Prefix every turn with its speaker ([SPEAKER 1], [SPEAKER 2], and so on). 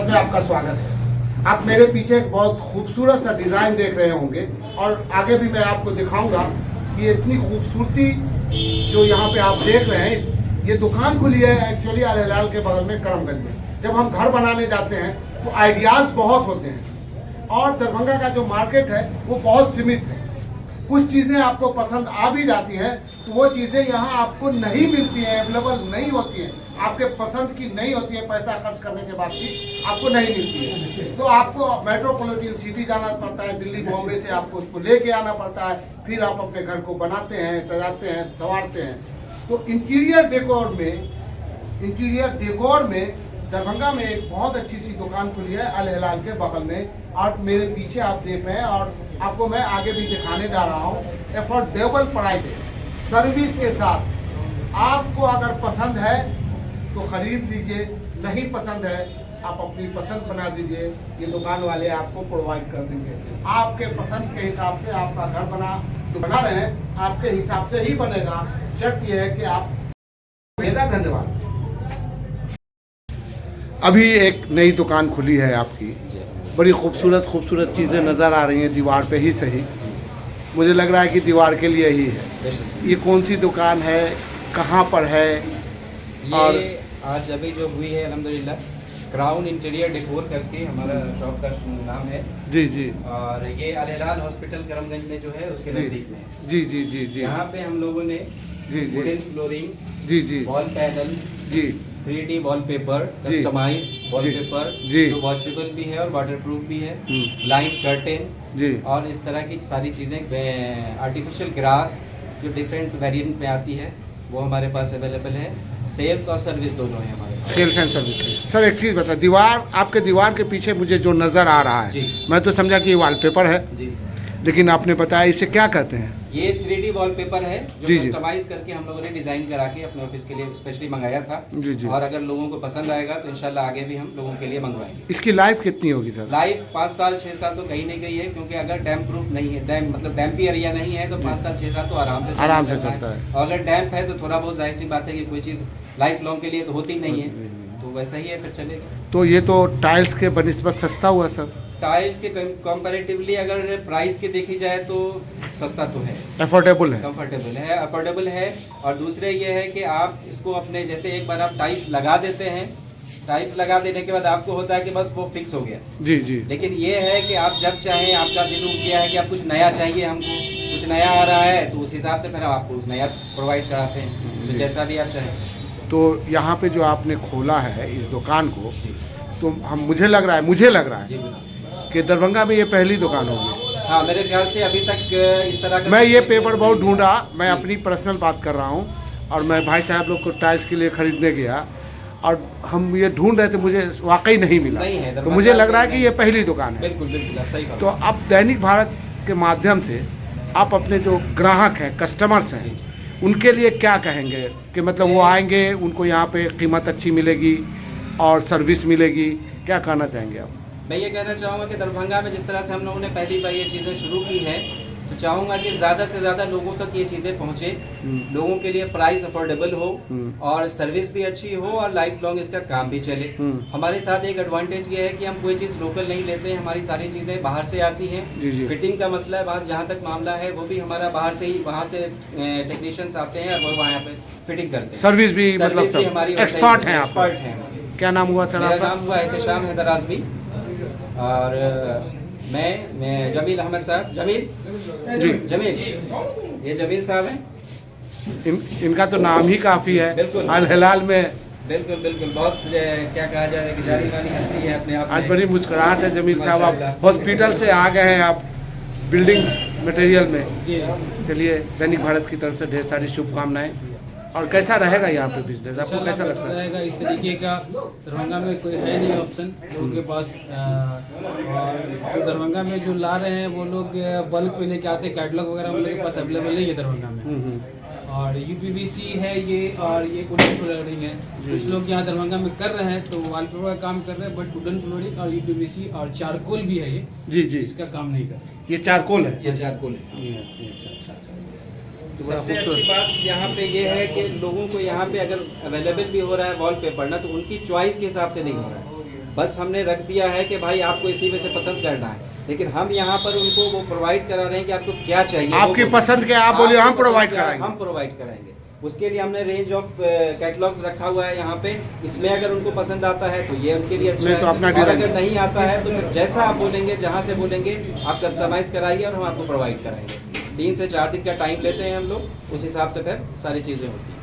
[SPEAKER 1] में आपका स्वागत है। आप मेरे पीछे एक बहुत खूबसूरत सा डिज़ाइन देख रहे होंगे और आगे भी मैं आपको दिखाऊंगा कि इतनी खूबसूरती जो यहाँ पे आप देख रहे हैं, ये दुकान खुली है एक्चुअली अल हिलाल के बगल में करमगंज में। जब हम घर बनाने जाते हैं तो आइडियाज़ बहुत होते हैं और दरभंगा का जो मार्केट है वो बहुत सीमित है। कुछ चीज़ें आपको पसंद आ भी जाती हैं तो वो चीज़ें यहाँ आपको नहीं मिलती हैं, अवेलेबल नहीं होती हैं, आपके पसंद की नहीं होती है, पैसा खर्च करने के बाद भी आपको नहीं मिलती है। तो आपको मेट्रोपॉलिटन सिटी जाना पड़ता है, दिल्ली बॉम्बे से आपको उसको लेके आना पड़ता है, फिर आप अपने घर को बनाते हैं, सजाते हैं, संवारते हैं। तो इंटीरियर डेकोर में दरभंगा में एक बहुत अच्छी सी दुकान खुली है अल हिलाल के बगल में और मेरे पीछे आप देख रहे हैं और आपको मैं आगे भी दिखाने जा रहा हूँ। एफोर्डेबल प्राइस सर्विस के साथ आपको अगर पसंद है तो खरीद लीजिए, नहीं पसंद है आप अपनी पसंद बना दीजिए, ये दुकान वाले आपको प्रोवाइड कर देंगे। आपके पसंद के हिसाब से आपका घर बना रहे हैं, आपके हिसाब से ही बनेगा। शर्त यह है कि आप मेरा धन्यवाद। अभी एक नई दुकान खुली है आपकी, बड़ी खूबसूरत चीज़ें नज़र आ रही हैं दीवार पे ही सही, मुझे लग रहा है कि दीवार के लिए ही है। ये कौन सी दुकान है, कहाँ पर है? और
[SPEAKER 2] आज अभी जो हुई है अल्हम्दुलिल्लाह, क्राउन इंटीरियर डेकोर करके हमारा शॉप का नाम है।
[SPEAKER 1] जी जी।
[SPEAKER 2] और ये अल हिलाल हॉस्पिटल करमगंज में जो है उसके नज़दीक में है।
[SPEAKER 1] जी जी जी जी।
[SPEAKER 2] यहाँ पे हम लोगों ने
[SPEAKER 1] जी
[SPEAKER 2] वुडन फ्लोरिंग,
[SPEAKER 1] जी जी,
[SPEAKER 2] वॉल पैनल,
[SPEAKER 1] जी
[SPEAKER 2] 3D वॉलपेपर,
[SPEAKER 1] जी,
[SPEAKER 2] कस्टमाइज वॉलपेपर
[SPEAKER 1] जी,
[SPEAKER 2] जो वॉशेबल भी है और वाटरप्रूफ भी है, लाइन कर्टेन
[SPEAKER 1] जी
[SPEAKER 2] और इस तरह की सारी चीज़ें, आर्टिफिशियल ग्रास जो डिफरेंट वेरिएंट में आती है वो हमारे पास अवेलेबल है। सेल्स और सर्विस दोनों है हमारे पास।
[SPEAKER 1] Sales and service. सर एक चीज़ बता, आपके दीवार के पीछे मुझे जो नज़र आ रहा है,
[SPEAKER 2] जी।
[SPEAKER 1] मैं तो समझा कि ये वॉलपेपर है,
[SPEAKER 2] जी,
[SPEAKER 1] लेकिन आपने बताया इसे क्या कहते हैं?
[SPEAKER 2] ये 3D वॉलपेपर है जो
[SPEAKER 1] जी, जी।
[SPEAKER 2] कस्टमाइज करके हम लोगों ने डिजाइन करा के अपने ऑफिस के लिए स्पेशली मंगाया था।
[SPEAKER 1] जी, जी।
[SPEAKER 2] और अगर लोगों को पसंद आएगा तो इंशाल्लाह आगे भी हम लोगों के लिए मंगवाएंगे।
[SPEAKER 1] इसकी लाइफ कितनी होगी सर?
[SPEAKER 2] लाइफ 5 साल 6 साल तो कहीं नहीं गई है, क्योंकि अगर डैम प्रूफ नहीं है, डैम मतलब डैम्पी एरिया नहीं है तो 5 साल 6 साल तो आराम से
[SPEAKER 1] चलता है।
[SPEAKER 2] और अगर डैम्प है तो थोड़ा बहुत जाहिर सी बात है कि कोई चीज़ लाइफ लॉन्ग के लिए तो होती नहीं है, तो वैसा ही है, फिर चलेगा।
[SPEAKER 1] तो ये तो टाइल्स के बनिस्बत सस्ता हुआ सर?
[SPEAKER 2] टाइल्स के कंपैरेटिवली अगर प्राइस की देखी जाए तो सस्ता तो है,
[SPEAKER 1] अफोर्डेबल है,
[SPEAKER 2] कंफर्टेबल है, अफोर्डेबल है। और दूसरे ये है कि आप इसको अपने जैसे एक बार आप टाइल्स लगा देते हैं, टाइल्स लगा देने के बाद आपको होता है कि बस वो फिक्स हो गया।
[SPEAKER 1] जी जी।
[SPEAKER 2] लेकिन ये है कि आप जब चाहें, आपका दिल उठ गया है कि आप कुछ नया चाहिए, हमको कुछ नया आ रहा है, तो उस हिसाब से फिर आपको उस नया प्रोवाइड कराते हैं, तो जैसा भी आप चाहें।
[SPEAKER 1] तो यहाँ पे जो आपने खोला है इस दुकान को, तो मुझे लग रहा है
[SPEAKER 2] जी
[SPEAKER 1] कि दरभंगा में ये पहली दुकान होगी।
[SPEAKER 2] हाँ, मेरे ख्याल से अभी तक इस तरह का
[SPEAKER 1] मैं ये पेपर बहुत ढूंढा, मैं अपनी पर्सनल बात कर रहा हूँ, और मैं भाई साहब लोग को टाइल्स के लिए खरीदने गया और हम ये ढूंढ रहे थे, मुझे वाकई नहीं मिला, तो मुझे लग रहा है कि ये पहली दुकान है।
[SPEAKER 2] बिल्कुल बिल्कुल सही बात।
[SPEAKER 1] तो अब दैनिक भारत के माध्यम से आप अपने जो ग्राहक हैं, कस्टमर्स हैं, उनके लिए क्या कहेंगे कि मतलब वो आएंगे, उनको यहाँ पे कीमत अच्छी मिलेगी और सर्विस मिलेगी, क्या कहना चाहेंगे आप?
[SPEAKER 2] मैं ये कहना चाहूँगा कि दरभंगा में जिस तरह से हम लोगों ने पहली बार ये चीज़ें शुरू की हैं, तो चाहूँगा कि ज़्यादा से ज़्यादा लोगों तक ये चीज़ें पहुँचे, लोगों के लिए प्राइस अफोर्डेबल हो और सर्विस भी अच्छी हो और लाइफ लॉन्ग इसका काम भी चले। हमारे साथ एक एडवांटेज ये है कि हम कोई चीज़ लोकल नहीं लेते हैं, हमारी सारी चीज़ें बाहर से आती हैं। फिटिंग का मसला है, बाहर जहाँ तक मामला है वो भी हमारा बाहर से ही, वहाँ से टेक्नीशियंस आते हैं और वो वहाँ पे फिटिंग करते हैं।
[SPEAKER 1] सर्विस भी मतलब
[SPEAKER 2] हमारी
[SPEAKER 1] एक्सपर्ट हैं आप?
[SPEAKER 2] एक्सपर्ट हैं।
[SPEAKER 1] क्या नाम हुआ सर?
[SPEAKER 2] मेरा नाम हुआ एहतशाम हैदर आज़मी और मैं जमील अहमद साहब, जमील ये जमील साहब हैं।
[SPEAKER 1] इनका तो नाम ही काफ़ी है,
[SPEAKER 2] बिल्कुल
[SPEAKER 1] अल हिलाल में।
[SPEAKER 2] बिल्कुल बिल्कुल, बहुत क्या कहा जाए कि जानी मानी हस्ती है अपने आप में।
[SPEAKER 1] आज बड़ी मुस्कुराहट है जमील साहब, आप हॉस्पिटल से आ गए हैं, आप बिल्डिंग्स मटेरियल में। चलिए, दैनिक भारत की तरफ से ढेर सारी शुभकामनाएं। और कैसा रहेगा यहाँ पे बिजनेस, आपको कैसा लगता है?
[SPEAKER 3] रहेगा इस तरीके का दरभंगा में कोई है नहीं ऑप्शन लोगों के पास। और तो दरभंगा में जो ला रहे हैं वो लोग बल्क में लेके आते हैं, कैटलॉग वगैरह हम लोग के पास अवेलेबल नहीं है दरभंगा में। और यूपीवीसी है ये, और ये वुडन फ्लोरिंग है। कुछ लोग यहाँ दरभंगा में कर रहे हैं तो वॉलपेपर का काम कर रहे हैं, बट वुडन फ्लोरिंग और यूपीवीसी और चारकोल भी है ये।
[SPEAKER 1] जी जी।
[SPEAKER 3] इसका काम नहीं कर रहे।
[SPEAKER 1] ये चारकोल है?
[SPEAKER 2] ये चारकोल है। सबसे अच्छी बात यहाँ पे ये है कि लोगों को यहाँ पे अगर अवेलेबल भी हो रहा है वॉलपेपर ना, तो उनकी चॉइस के हिसाब से नहीं हो रहा है। बस हमने रख दिया है कि भाई आपको इसी में से पसंद करना है, लेकिन हम यहाँ पर उनको वो प्रोवाइड करा रहे हैं कि आपको क्या चाहिए।
[SPEAKER 1] आपकी
[SPEAKER 2] वो
[SPEAKER 1] पसंद के आप बोलिए, हम प्रोवाइड कराएंगे।
[SPEAKER 2] हम प्रोवाइड कराएंगे। उसके लिए हमने रेंज ऑफ कैटलॉग्स रखा हुआ है यहाँ पे। इसमें अगर उनको पसंद आता है तो ये उनके लिए अच्छा
[SPEAKER 1] तो अपना
[SPEAKER 2] है, और
[SPEAKER 1] डिजाइन-
[SPEAKER 2] अगर नहीं आता है तो जैसा आप बोलेंगे, जहाँ से बोलेंगे आप कस्टमाइज कराइए और हम आपको प्रोवाइड कराएंगे। 3 से 4 दिन का टाइम लेते हैं हम लोग, उस हिसाब से फिर सारी चीज़ें होती हैं।